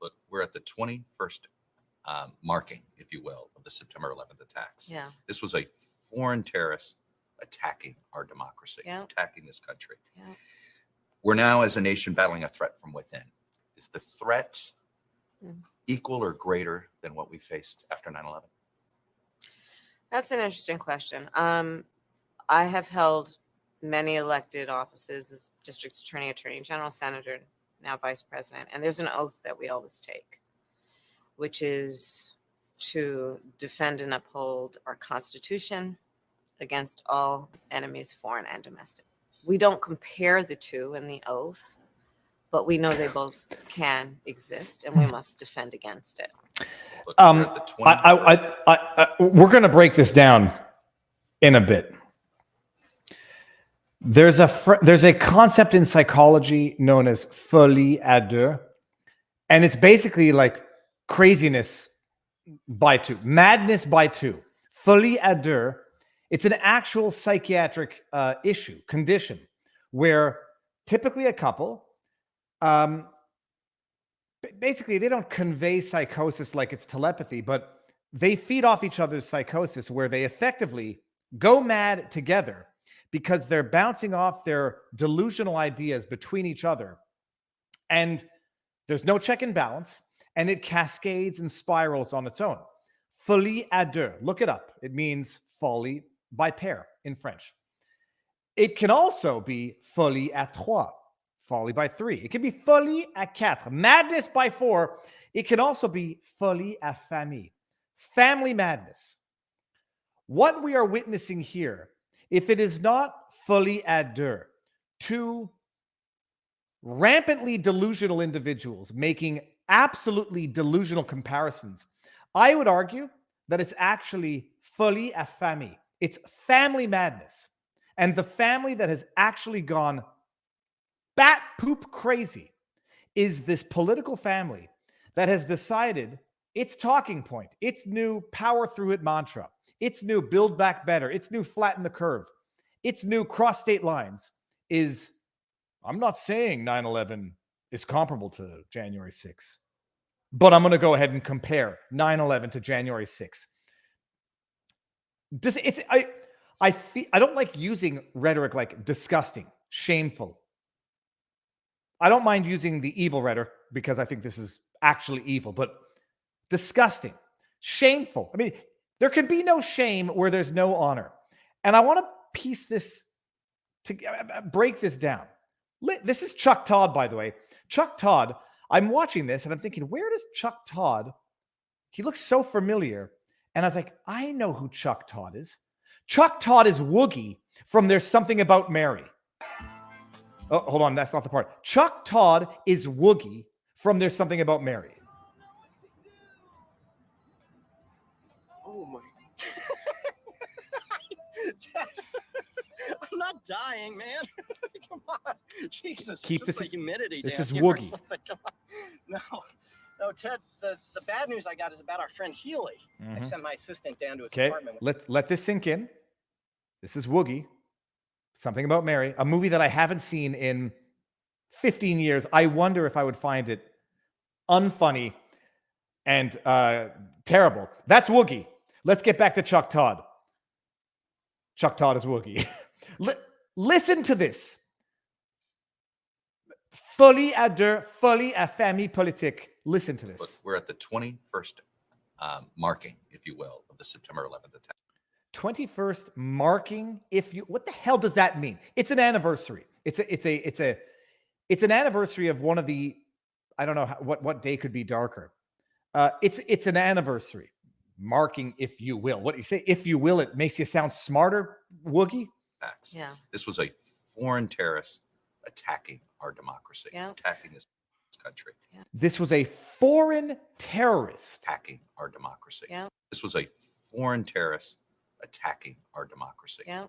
Look, we're at the 21st marking, if you will, of the September 11th attacks. Yeah. This was a foreign terrorist attacking our democracy, Yeah. attacking this country. Yeah. We're now, as a nation, battling a threat from within. Is the threat equal or greater than what we faced after 9/11? That's an interesting question. I have held many elected offices as district attorney, attorney general, senator, now vice president. And there's an oath that we always take, which is to defend and uphold our Constitution against all enemies, foreign and domestic. We don't compare the two in the oath, but we know they both can exist and we must defend against it. Look, we're at the 21st. We're going to break this down in a bit. There's a concept in psychology known as folie à deux, and it's basically like craziness by two, madness by two. Folie à deux, it's an actual psychiatric condition, where typically a couple, basically they don't convey psychosis like it's telepathy, but they feed off each other's psychosis, where they effectively go mad together because they're bouncing off their delusional ideas between each other. And there's no check and balance, and it cascades and spirals on its own. Folie à deux. Look it up. It means folly by pair in French. It can also be folie à trois, folly by three. It can be folie à quatre, madness by four. It can also be folie à famille, family madness. What we are witnessing here, if it is not folie à deux, two rampantly delusional individuals making absolutely delusional comparisons, I would argue that it's actually folie à famille. It's family madness. And the family that has actually gone bat poop crazy is this political family that has decided its talking point, its new power through it mantra, its new build back better, its new flatten the curve, its new cross state lines is, I'm not saying 9/11 is comparable to January 6th, but I'm going to go ahead and compare 9/11 to January 6th. I don't like using rhetoric like disgusting, shameful. I don't mind using the evil rhetoric because I think this is actually evil, but disgusting, shameful. I mean, there can be no shame where there's no honor. And I want to piece this, to break this down. This is Chuck Todd, by the way. Chuck Todd, I'm watching this and I'm thinking, where does Chuck Todd, he looks so familiar. And I was like, I know who Chuck Todd is. Chuck Todd is Woogie from There's Something About Mary. Oh, hold on, that's not the part. Chuck Todd is Woogie from There's Something About Mary. Oh my. I'm not dying, man. Come on. Jesus. Keep this. The humidity. This down is here or Woogie. something. Come on. No, Ted, the bad news I got is about our friend Healy. I sent my assistant down to his apartment. Let this sink in. This is Woogie. Something About Mary, a movie that I haven't seen in 15 years. I wonder if I would find it unfunny and terrible. That's Woogie. Let's get back to Chuck Todd. Chuck Todd is Woogie. Listen to this. Folie à deux, folie à famille politique. Listen to this. Look, we're at the 21st marking, if you will, of the September 11th attack. 21st marking, what the hell does that mean? It's an anniversary. It's an anniversary of one of the, I don't know what day could be darker. It's an anniversary marking, if you will. What you say, if you will, it makes you sound smarter, Woogie. Facts. Yeah. This was a foreign terrorist attacking our democracy, attacking this country. Yeah. This was a foreign terrorist attacking our democracy. Yeah. This was a foreign terrorist attacking our democracy. Yeah.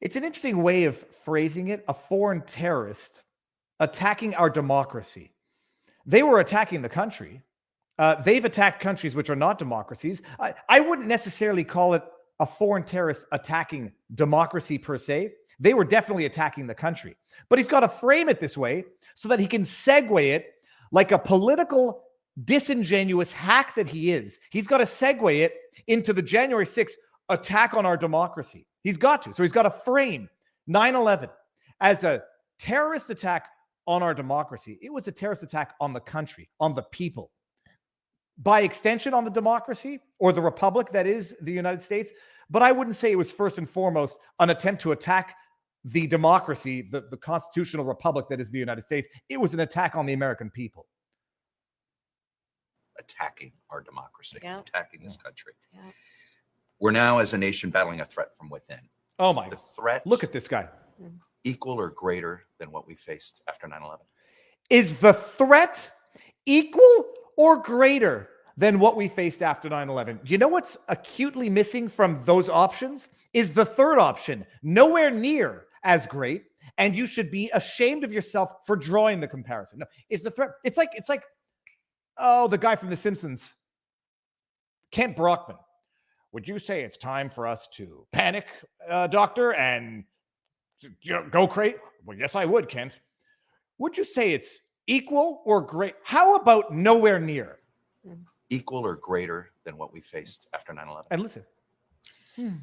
It's an interesting way of phrasing it. A foreign terrorist attacking our democracy. They were attacking the country. They've attacked countries which are not democracies. I wouldn't necessarily call it a foreign terrorist attacking democracy per se. They were definitely attacking the country. But he's got to frame it this way so that he can segue it like a political disingenuous hack that he is, he's got to segue it into the January 6th attack on our democracy. He's got to. So he's got to frame 9/11 as a terrorist attack on our democracy. It was a terrorist attack on the country, on the people. By extension, on the democracy or the republic that is the United States. But I wouldn't say it was first and foremost an attempt to attack the democracy, the constitutional republic that is the United States. It was an attack on the American people. Attacking our democracy, Yeah. attacking this country. Yeah. We're now, as a nation, battling a threat from within. Oh Is my! the threat Look at this guy. equal or greater than what we faced after 9/11? Is the threat equal or greater than what we faced after 9/11? You know what's acutely missing from those options is the third option, nowhere near as great, and you should be ashamed of yourself for drawing the comparison. No, is the threat? It's like, oh, the guy from The Simpsons, Kent Brockman. Would you say it's time for us to panic, doctor, and go crazy? Well, yes, I would, Kent. Would you say it's equal or great? How about nowhere near? Equal or greater than what we faced after 9/11? And listen,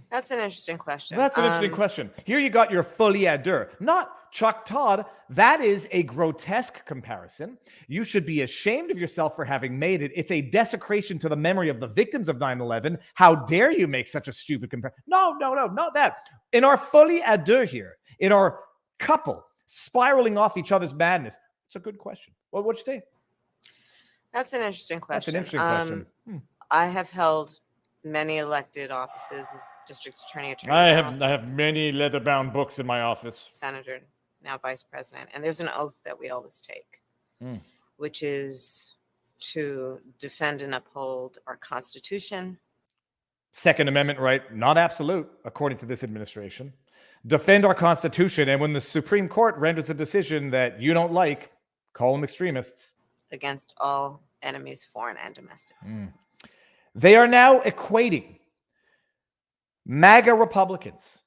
That's an interesting question. that's an interesting question. Here you got your folie à deux, not Chuck Todd. That is a grotesque comparison. You should be ashamed of yourself for having made it. It's a desecration to the memory of the victims of 9/11. How dare you make such a stupid comparison? No, not that. In our folie à deux here, in our couple spiraling off each other's madness, it's a good question. Well, what'd you say? That's an interesting question. That's an interesting question. I have held many elected offices as district attorney, I general, have many leather-bound books in my office. senator, now vice president, and there's an oath that we always take, which is to defend and uphold our Constitution. Second Amendment right, not absolute, according to this administration. Defend our Constitution, and when the Supreme Court renders a decision that you don't like, call them extremists. Against all enemies, foreign and domestic. They are now equating MAGA Republicans,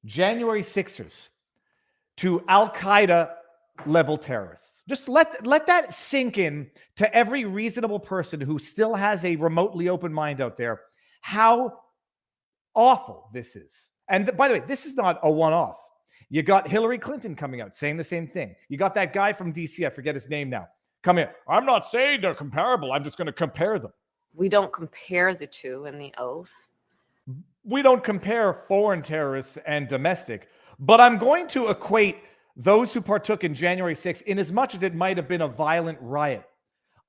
January 6ers, to Al-Qaeda level terrorists. Just let that sink in to every reasonable person who still has a remotely open mind out there, how awful this is. And by the way, this is not a one-off. You got Hillary Clinton coming out saying the same thing. You got that guy from DC, I forget his name now, come in. I'm not saying they're comparable. I'm just going to compare them. We don't compare the two in the oath. We don't compare foreign terrorists and domestic, but I'm going to equate those who partook in January 6th in as much as it might have been a violent riot.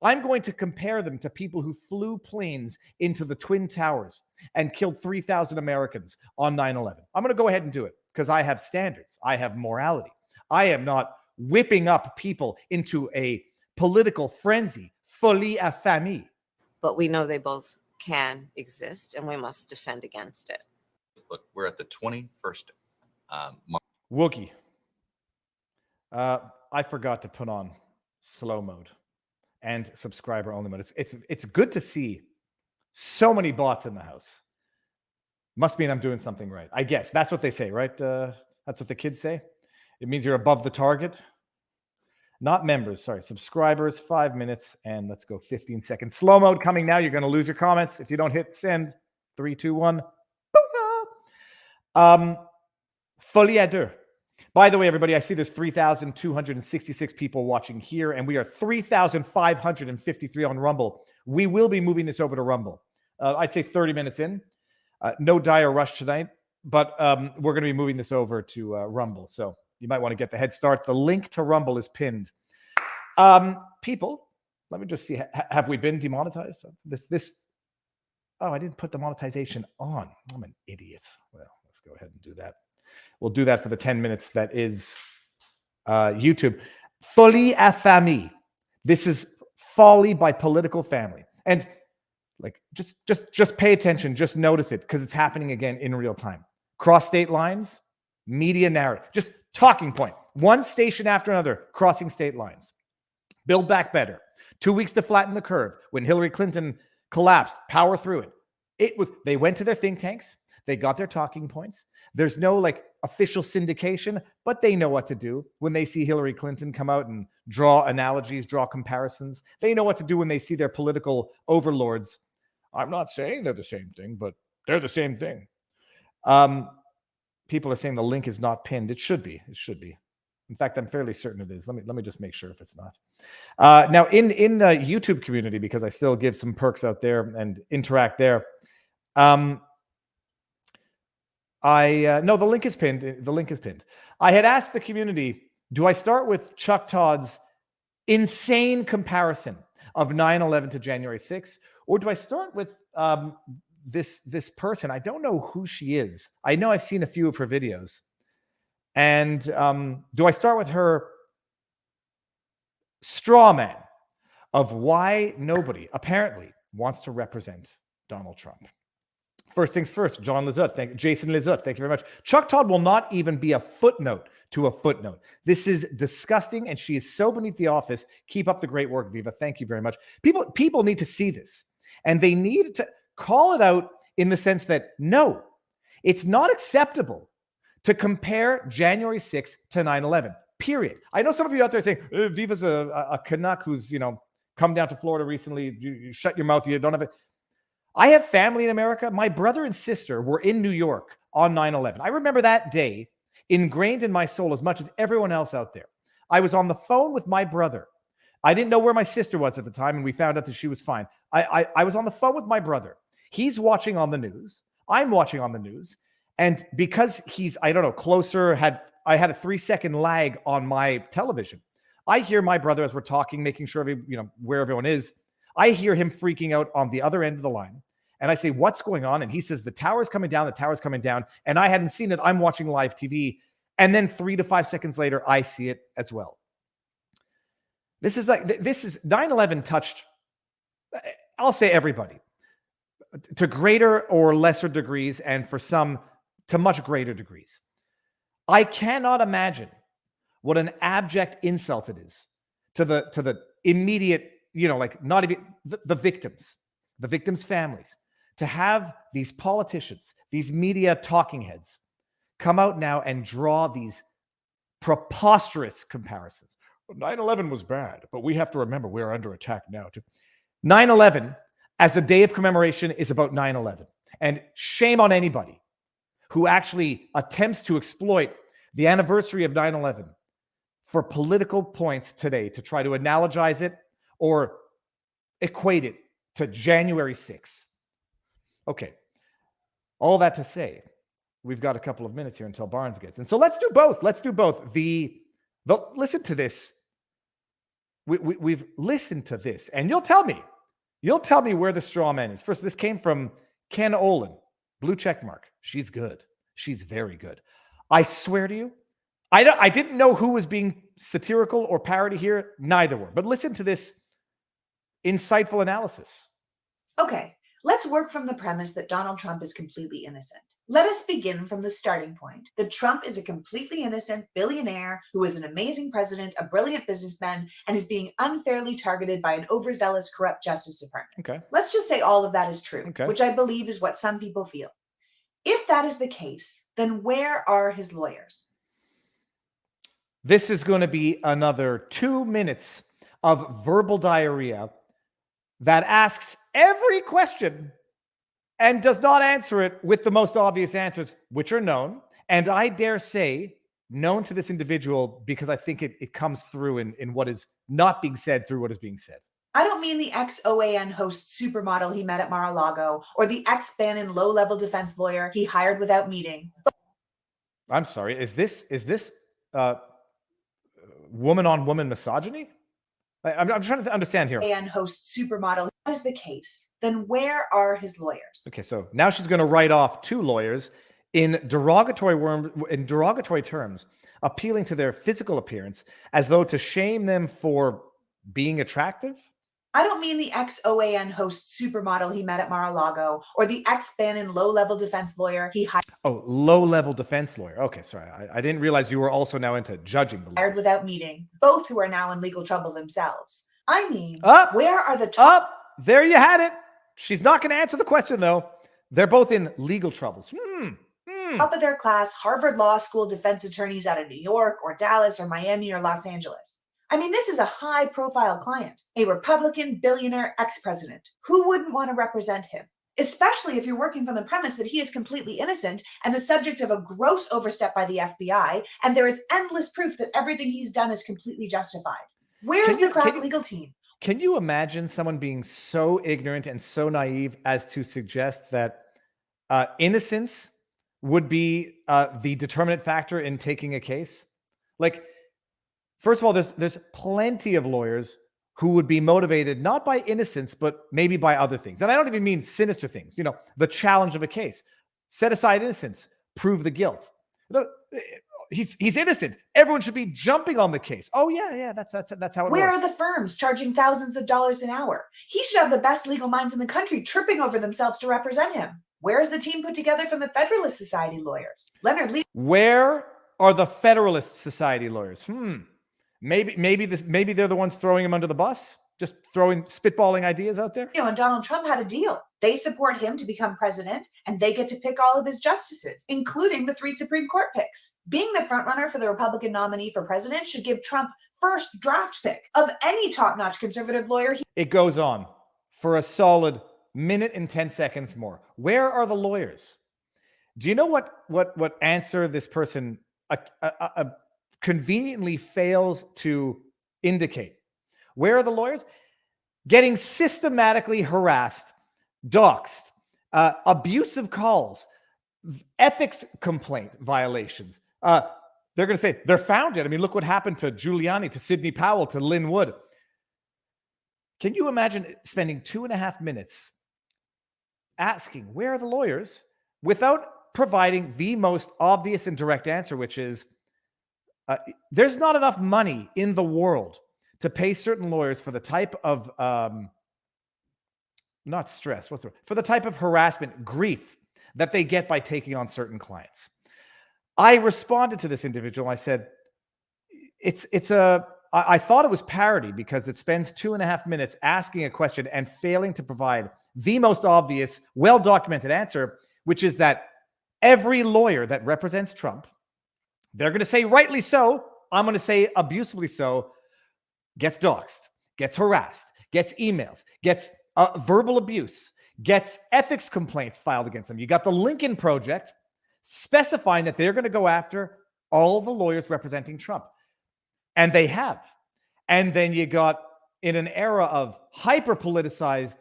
I'm going to compare them to people who flew planes into the Twin Towers and killed 3,000 Americans on 9/11. I'm going to go ahead and do it because I have standards. I have morality. I am not whipping up people into a political frenzy, folie à famille. But we know they both can exist, and we must defend against it. Look, we're at the 21st month. Wookie. I forgot to put on slow mode and subscriber only mode. It's good to see so many bots in the house. Must mean I'm doing something right. I guess that's what they say, right? That's what the kids say. It means you're above the target. Not members, sorry, subscribers, 5 minutes, and let's go 15 seconds. Slow mode coming now. You're going to lose your comments if you don't hit send. 3, 2, 1. Folie à deux. By the way, everybody, I see there's 3,266 people watching here, and we are 3,553 on Rumble. We will be moving this over to Rumble. I'd say 30 minutes in. No dire rush tonight, but we're going to be moving this over to Rumble. So you might want to get the head start. The link to Rumble is pinned. People, let me just see. Have we been demonetized? Oh, I didn't put the monetization on. I'm an idiot. Well, let's go ahead and do that. We'll do that for the 10 minutes that is YouTube. Folie à famille. This is folly by political family. And like, just pay attention. Just notice it because it's happening again in real time. Cross state lines, media narrative, just talking point. One station after another, crossing state lines. Build back better. 2 weeks to flatten the curve. When Hillary Clinton collapsed, power through it. They went to their think tanks. They got their talking points. There's no like official syndication, but they know what to do when they see Hillary Clinton come out and draw analogies, draw comparisons. They know what to do when they see their political overlords. I'm not saying they're the same thing, but they're the same thing. People are saying the link is not pinned. It should be. It should be. In fact, I'm fairly certain it is. Let me just make sure if it's not. Now, in the YouTube community, because I still give some perks out there and interact there. No, the link is pinned. The link is pinned. I had asked the community, do I start with Chuck Todd's insane comparison of 9/11 to January 6th, or do I start with this person? I don't know who she is. I know I've seen a few of her videos. And do I start with her straw man of why nobody apparently wants to represent Donald Trump? First things first, Jason Lizotte, thank you very much. Chuck Todd will not even be a footnote to a footnote. This is disgusting, and she is so beneath the office. Keep up the great work, Viva. Thank you very much. People need to see this, and they need to call it out in the sense that, no, it's not acceptable to compare January 6th to 9/11, period. I know some of you out there saying, Viva's a Canuck who's, come down to Florida recently. You shut your mouth. You don't have it. I have family in America. My brother and sister were in New York on 9/11. I remember that day ingrained in my soul as much as everyone else out there. I was on the phone with my brother. I didn't know where my sister was at the time, and we found out that she was fine. I was on the phone with my brother. He's watching on the news. I'm watching on the news. And because he's, closer, I had a 3-second lag on my television. I hear my brother as we're talking, making sure where everyone is. I hear him freaking out on the other end of the line. And I say, what's going on? And he says, the tower's coming down, the tower's coming down. And I hadn't seen it. I'm watching live TV. And then 3 to 5 seconds later, I see it as well. This is 9/11 touched, I'll say everybody, to greater or lesser degrees, and for some to much greater degrees. I cannot imagine what an abject insult it is to the immediate, not even the victims' families, to have these politicians, these media talking heads come out now and draw these preposterous comparisons. 9/11 was bad, but we have to remember we're under attack now too. 9/11 as a day of commemoration is about 9/11. And shame on anybody who actually attempts to exploit the anniversary of 9/11 for political points today to try to analogize it or equate it to January 6th. Okay. All that to say, we've got a couple of minutes here until Barnes gets in. So let's do both. Listen to this. We've listened to this, and you'll tell me where the straw man is. First, this came from Ken Olin, blue check mark. She's good. She's very good. I swear to you, I didn't know who was being satirical or parody here. Neither were. But listen to this insightful analysis. Okay, let's work from the premise that Donald Trump is completely innocent. Let us begin from the starting point that Trump is a completely innocent billionaire who is an amazing president, a brilliant businessman, and is being unfairly targeted by an overzealous, corrupt Justice Department. Okay. Let's just say all of that is true, Okay. which I believe is what some people feel. If that is the case, then where are his lawyers? This is going to be another 2 minutes of verbal diarrhea that asks every question and does not answer it with the most obvious answers, which are known. And I dare say known to this individual because I think it comes through in what is not being said through what is being said. I don't mean the ex-OAN host supermodel he met at Mar-a-Lago or the ex-Bannon low-level defense lawyer he hired without meeting. I'm sorry. Is this woman-on-woman misogyny? I'm trying to understand here. OAN host supermodel. If that is the case, then where are his lawyers? Okay, so now she's going to write off 2 lawyers in derogatory terms, appealing to their physical appearance as though to shame them for being attractive. I don't mean the ex-OAN host supermodel he met at Mar-a-Lago or the ex-Bannon low-level defense lawyer he hired. Oh, low-level defense lawyer. Okay, sorry. I didn't realize you were also now into judging the lawyers. Without meeting, both who are now in legal trouble themselves. I mean, where are the There you had it. She's not going to answer the question, though. They're both in legal troubles. top of their class Harvard Law School defense attorneys out of New York or Dallas or Miami or Los Angeles. I mean, this is a high-profile client, a Republican billionaire ex-president. Who wouldn't want to represent him? Especially if you're working from the premise that he is completely innocent and the subject of a gross overstep by the FBI, and there is endless proof that everything he's done is completely justified. Where's the crack legal team? Can you imagine someone being so ignorant and so naive as to suggest that innocence would be the determinant factor in taking a case? Like, first of all, there's plenty of lawyers who would be motivated not by innocence, but maybe by other things. And I don't even mean sinister things. You know, the challenge of a case. Set aside innocence, prove the guilt. He's innocent. Everyone should be jumping on the case. Oh yeah, that's how it works. Where are the firms charging thousands of dollars an hour? He should have the best legal minds in the country tripping over themselves to represent him. Where is the team put together from the Federalist Society lawyers? Leonard Lee. Where are the Federalist Society lawyers? Maybe they're the ones throwing him under the bus, just spitballing ideas out there. And Donald Trump had a deal. They support him to become president, and they get to pick all of his justices, including the 3 Supreme Court picks. Being the frontrunner for the Republican nominee for president should give Trump first draft pick of any top-notch conservative lawyer. It goes on for a solid minute and 10 seconds more. Where are the lawyers? Do you know what answer this person conveniently fails to indicate? Where are the lawyers? Getting systematically harassed, doxxed, abusive calls, ethics complaint violations. They're going to say they're founded. I mean, look what happened to Giuliani, to Sidney Powell, to Lynn Wood. Can you imagine spending 2.5 minutes asking, where are the lawyers, without providing the most obvious and direct answer, which is, there's not enough money in the world to pay certain lawyers for the type of, not stress, for the type of harassment, grief that they get by taking on certain clients. I responded to this individual. I said, I thought it was parody because it spends 2.5 minutes asking a question and failing to provide the most obvious, well-documented answer, which is that every lawyer that represents Trump, they're going to say rightly so, I'm going to say abusively so, gets doxxed, gets harassed, gets emails, gets verbal abuse, gets ethics complaints filed against them. You got the Lincoln Project specifying that they're going to go after all the lawyers representing Trump. And they have. And then you got, in an era of hyper-politicized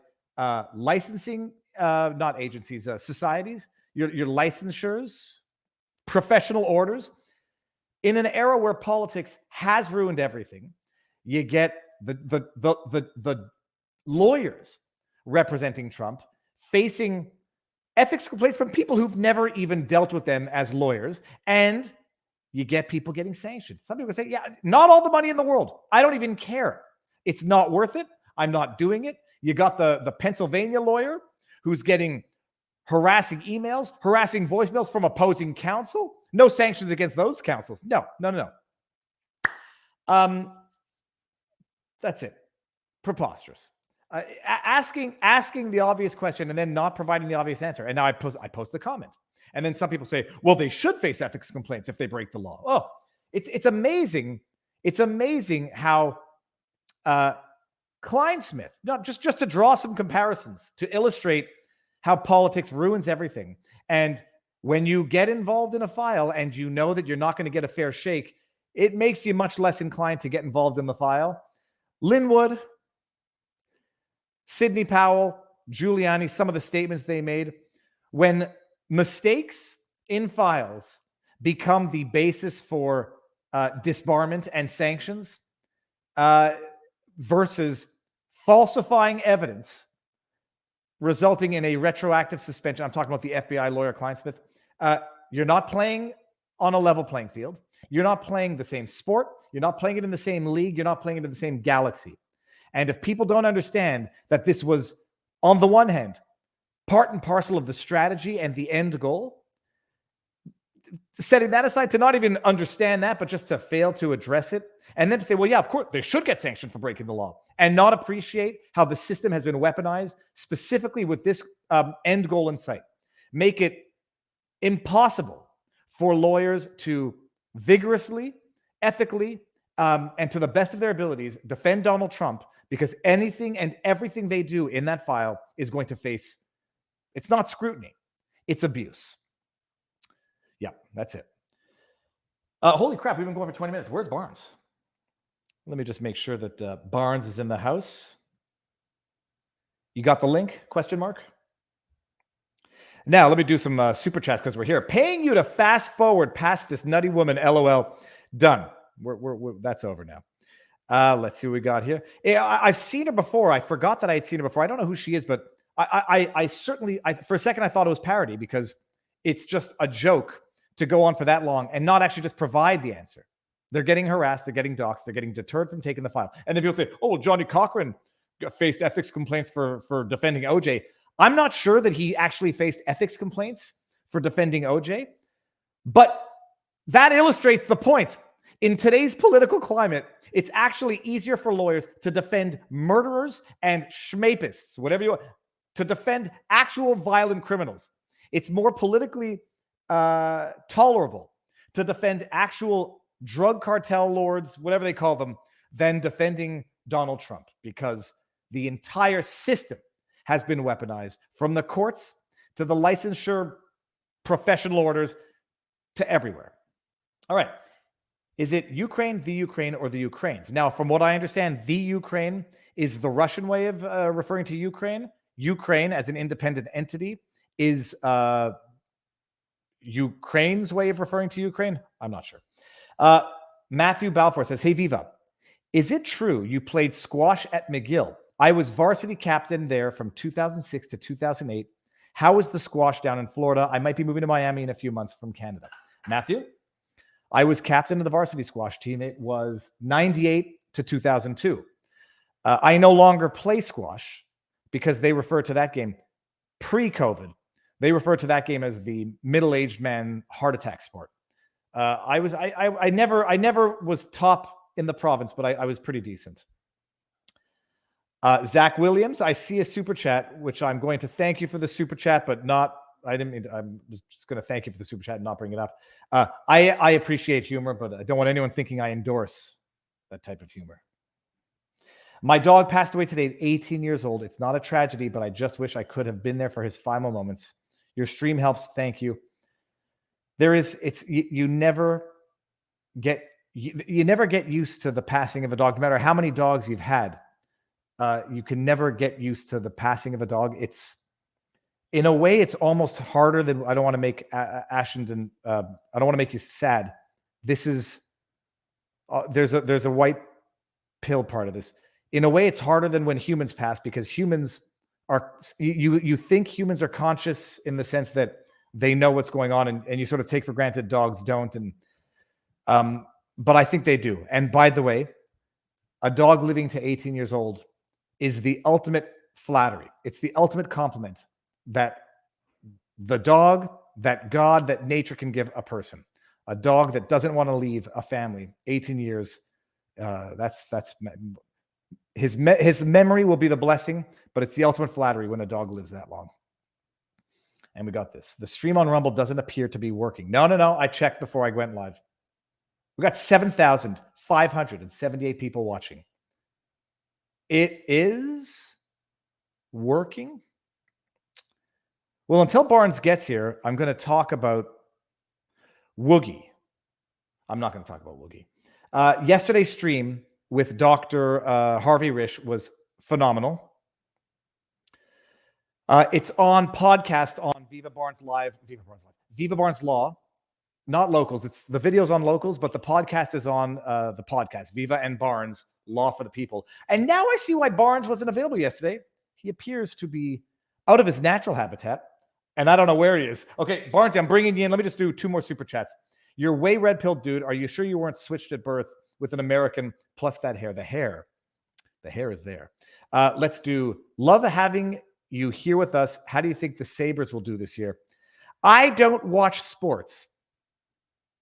licensing, not agencies, societies, your licensures, professional orders, in an era where politics has ruined everything, you get the lawyers representing Trump facing ethics complaints from people who've never even dealt with them as lawyers, and you get people getting sanctioned. Some people say, yeah, not all the money in the world. I don't even care. It's not worth it. I'm not doing it. You got the Pennsylvania lawyer who's getting harassing emails, harassing voicemails from opposing counsel. No sanctions against those counsels. No. That's it. Preposterous. Asking the obvious question and then not providing the obvious answer. And now I post the comment. And then some people say, well, they should face ethics complaints if they break the law. Oh, it's amazing. It's amazing how Kleinsmith, just to draw some comparisons, to illustrate how politics ruins everything. And when you get involved in a file and you know that you're not going to get a fair shake, it makes you much less inclined to get involved in the file. Lynn Wood, Sidney Powell, Giuliani, some of the statements they made, when mistakes in files become the basis for disbarment and sanctions versus falsifying evidence resulting in a retroactive suspension. I'm talking about the FBI lawyer, Kleinsmith. You're not playing on a level playing field. You're not playing the same sport. You're not playing it in the same league. You're not playing it in the same galaxy. And if people don't understand that this was, on the one hand, part and parcel of the strategy and the end goal, setting that aside, to not even understand that, but just to fail to address it, and then to say, well, yeah, of course, they should get sanctioned for breaking the law, and not appreciate how the system has been weaponized specifically with this end goal in sight. Make it impossible for lawyers to vigorously, ethically, and to the best of their abilities defend Donald Trump, because anything and everything they do in that file is going to face, it's not scrutiny, it's abuse. Yeah, that's it. Holy crap, we've been going for 20 minutes. Where's Barnes? Let me just make sure that Barnes is in the house. You got the link? Question mark. Now, let me do some super chats because we're here. Paying you to fast forward past this nutty woman, LOL. Done. That's over now. Let's see what we got here. I've seen her before. I forgot that I had seen her before. I don't know who she is, but I certainly, for a second, I thought it was parody because it's just a joke to go on for that long and not actually just provide the answer. They're getting harassed. They're getting doxxed. They're getting deterred from taking the file. And then people say, oh, Johnny Cochran faced ethics complaints for defending OJ. I'm not sure that he actually faced ethics complaints for defending OJ, but that illustrates the point. In today's political climate, it's actually easier for lawyers to defend murderers and schmapists, whatever you want, to defend actual violent criminals. It's more politically tolerable to defend actual drug cartel lords, whatever they call them, than defending Donald Trump, because the entire system has been weaponized, from the courts to the licensure professional orders to everywhere. All right. Is it Ukraine, the Ukraine, or the Ukraines? Now, from what I understand, the Ukraine is the Russian way of referring to Ukraine. Ukraine as an independent entity is Ukraine's way of referring to Ukraine. I'm not sure. Matthew Balfour says, hey, Viva, is it true you played squash at McGill? I was varsity captain there from 2006 to 2008. How was the squash down in Florida? I might be moving to Miami in a few months from Canada. Matthew, I was captain of the varsity squash team. It was 98 to 2002. I no longer play squash because they refer to that game pre-COVID. They refer to that game as the middle-aged man heart attack sport. I never was top in the province, but I was pretty decent. Zach Williams, I see a super chat, which I'm going to thank you for the super chat, but not, I didn't mean, I'm just going to thank you for the super chat and not bring it up. I appreciate humor, but I don't want anyone thinking I endorse that type of humor. My dog passed away today at 18 years old. It's not a tragedy, but I just wish I could have been there for his final moments. Your stream helps. Thank you. You never get used to the passing of a dog, no matter how many dogs you've had. You can never get used to the passing of a dog. It's, in a way, it's almost harder than, I don't want to make Ashenden, I don't want to make you sad. This is, there's a white pill part of this. In a way, it's harder than when humans pass, because humans are, you think humans are conscious in the sense that they know what's going on, and you sort of take for granted dogs don't. But I think they do. And by the way, a dog living to 18 years old is the ultimate flattery. It's the ultimate compliment that the dog, that God, that nature can give a person. A dog that doesn't want to leave a family, 18 years, his memory will be the blessing, but it's the ultimate flattery when a dog lives that long. And we got this. The stream on Rumble doesn't appear to be working. No. I checked before I went live. We got 7,578 people watching. It is working. Well, until Barnes gets here, I'm going to talk about Woogie. I'm not going to talk about Woogie. Yesterday's stream with Dr. Harvey Risch was phenomenal. It's on podcast on Viva Barnes Law, not Locals. It's the video's on Locals, but the podcast is on the podcast, Viva and Barnes Law for the People. And now I see why Barnes wasn't available yesterday. He appears to be out of his natural habitat, and I don't know where he is. Okay, Barnes, I'm bringing you in. Let me just do 2 more super chats. You're way red-pilled, dude. Are you sure you weren't switched at birth with an American plus that hair? The hair is there. Let's do love having you here with us. How do you think the Sabres will do this year? I don't watch sports.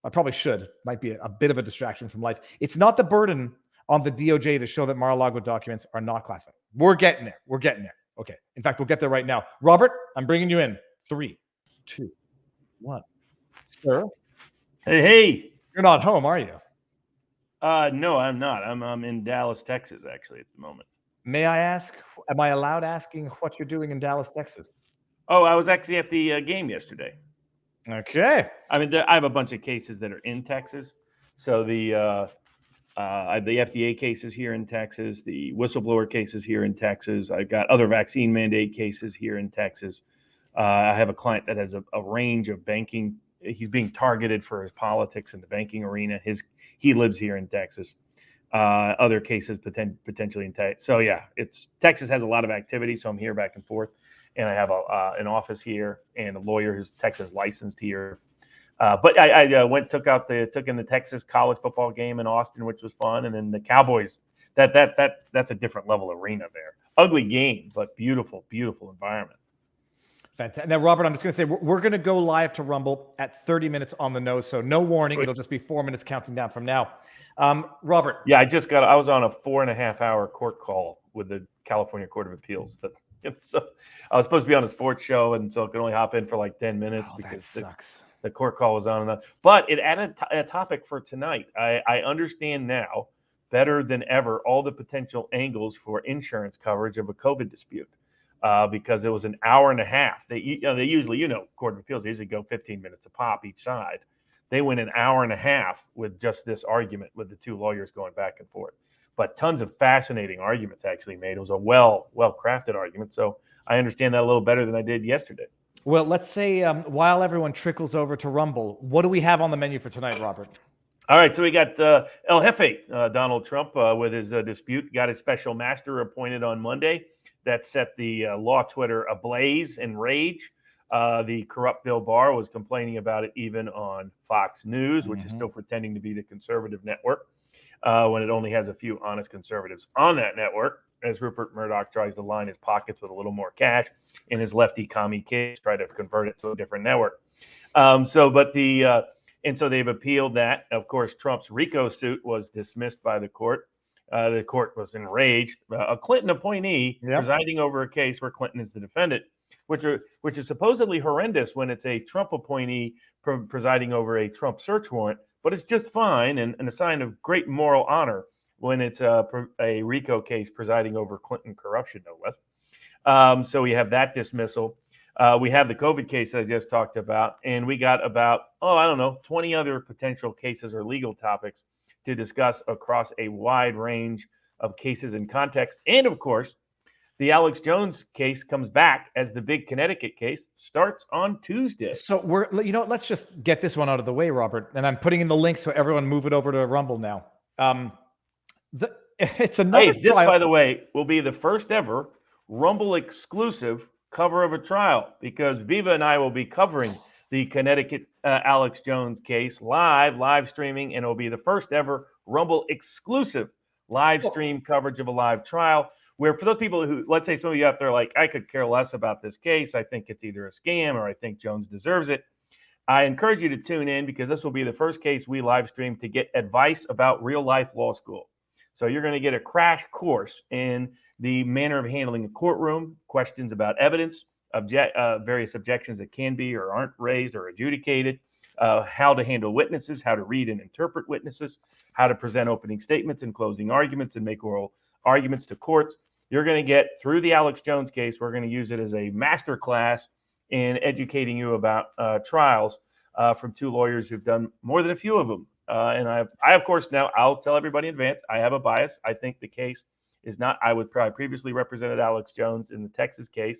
I probably should. It might be a bit of a distraction from life. It's not the burden on the DOJ to show that Mar-a-Lago documents are not classified. We're getting there. Okay. In fact, we'll get there right now. Robert, I'm bringing you in. 3, 2, 1. Sir, Hey. you're not home, are you? No, I'm not. I'm in Dallas, Texas, actually, at the moment. May I ask, am I allowed asking what you're doing in Dallas, Texas? Oh, I was actually at the game yesterday. Okay. I mean, I have a bunch of cases that are in Texas. So the FDA cases here in Texas, the whistleblower cases here in Texas. I've got other vaccine mandate cases here in Texas. I have a client that has a range of banking. He's being targeted for his politics in the banking arena. He lives here in Texas. Other cases potentially in Texas. So yeah, Texas has a lot of activity. So I'm here back and forth, and I have an office here and a lawyer who's Texas licensed here. But I took in the Texas college football game in Austin, which was fun, and then the Cowboys. That's a different level arena there. Ugly game, but beautiful environment. Fantastic. Now, Robert, I'm just going to say we're going to go live to Rumble at 30 minutes on the nose, so no warning. It'll just be 4 minutes counting down from now. Robert. Yeah, I was on a 4.5-hour court call with the California Court of Appeals. So I was supposed to be on a sports show, and so I could only hop in for like 10 minutes because that sucks. The court call was on. But it added a topic for tonight. I understand now better than ever all the potential angles for insurance coverage of a COVID dispute. Because it was an hour and a half. They usually, Court of Appeals, they usually go 15 minutes a pop each side. They went an hour and a half with just this argument with the two lawyers going back and forth. But tons of fascinating arguments actually made. It was a well-crafted argument. So I understand that a little better than I did yesterday. Well, let's say while everyone trickles over to Rumble, what do we have on the menu for tonight, Robert? All right, so we got El Jefe, Donald Trump, with his dispute. Got his special master appointed on Monday. That set the law Twitter ablaze in rage. The corrupt Bill Barr was complaining about it even on Fox News, which is still pretending to be the conservative network, when it only has a few honest conservatives on that network, as Rupert Murdoch tries to line his pockets with a little more cash in his lefty commie case, try to convert it to a different network. So they've appealed that. Of course, Trump's RICO suit was dismissed by the court. The court was enraged. A Clinton appointee presiding over a case where Clinton is the defendant, which is supposedly horrendous when it's a Trump appointee presiding over a Trump search warrant, but it's just fine and a sign of great moral honor when it's a RICO case presiding over Clinton corruption, no less. So we have that dismissal. We have the COVID case I just talked about, and we got about, 20 other potential cases or legal topics to discuss across a wide range of cases and context. And of course, the Alex Jones case comes back as the big Connecticut case, starts on Tuesday. So let's just get this one out of the way, Robert. And I'm putting in the link so everyone move it over to Rumble now. It's another this, by the way, will be the first ever Rumble exclusive cover of a trial, because Viva and I will be covering the Connecticut Alex Jones case live streaming, and it'll be the first ever Rumble exclusive live stream coverage of a live trial, where for those people who, let's say some of you out there are like, I could care less about this case, I think it's either a scam or I think Jones deserves it, I encourage you to tune in, because this will be the first case we live stream to get advice about real life law school. So you're going to get a crash course in the manner of handling a courtroom, questions about evidence, various objections that can be or aren't raised or adjudicated, how to handle witnesses, how to read and interpret witnesses, how to present opening statements and closing arguments and make oral arguments to courts. You're going to get through the Alex Jones case. We're going to use it as a master class in educating you about trials from two lawyers who've done more than a few of them. And I of course, now I'll tell everybody in advance, I have a bias. I think the case is not, I previously represented Alex Jones in the Texas case.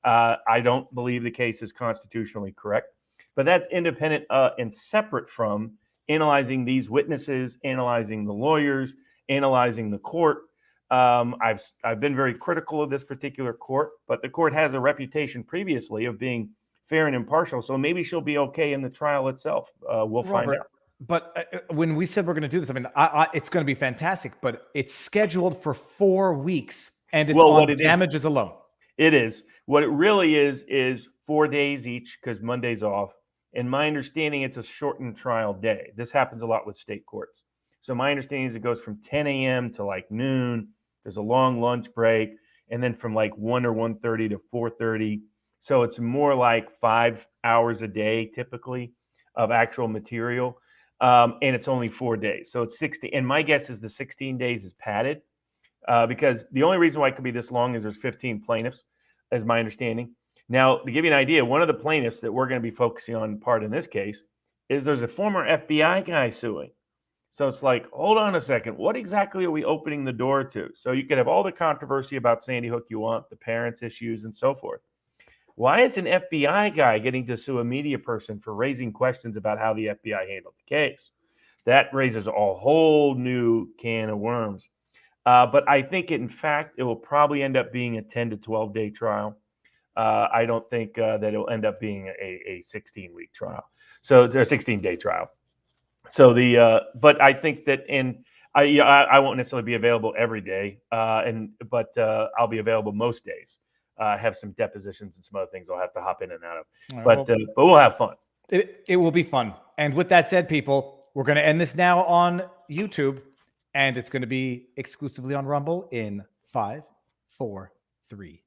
I don't believe the case is constitutionally correct, but that's independent and separate from analyzing these witnesses, analyzing the lawyers, analyzing the court. I've been very critical of this particular court, but the court has a reputation previously of being fair and impartial, so maybe she'll be okay in the trial itself. We'll find out. But when we said we're going to do this, I mean, it's going to be fantastic, but it's scheduled for 4 weeks, and it's on damages alone. It is. What it really is 4 days each, because Monday's off. And my understanding, it's a shortened trial day. This happens a lot with state courts. So my understanding is it goes from 10 a.m. to like noon. There's a long lunch break. And then from like 1 or 1:30 to 4:30. So it's more like 5 hours a day typically. of actual material. And it's only 4 days. So it's 60. And my guess is the 16 days is padded because the only reason why it could be this long is there's 15 plaintiffs, as my understanding. Now, to give you an idea, one of the plaintiffs that we're going to be focusing on part in this case is there's a former FBI guy suing. So it's like, hold on a second. What exactly are we opening the door to? So you could have all the controversy about Sandy Hook you want, the parents' issues, and so forth. Why is an FBI guy getting to sue a media person for raising questions about how the FBI handled the case? That raises a whole new can of worms. But I think, in fact, it will probably end up being a 10 to 12-day trial. I don't think that it'll end up being a 16-week trial. So it's a 16-day trial. So but I think that, and I won't necessarily be available every day, but I'll be available most days. I have some depositions and some other things I'll have to hop in and out of, but we'll have fun. It will be fun. And with that said, people, we're going to end this now on YouTube, and it's going to be exclusively on Rumble in 5, 4, 3,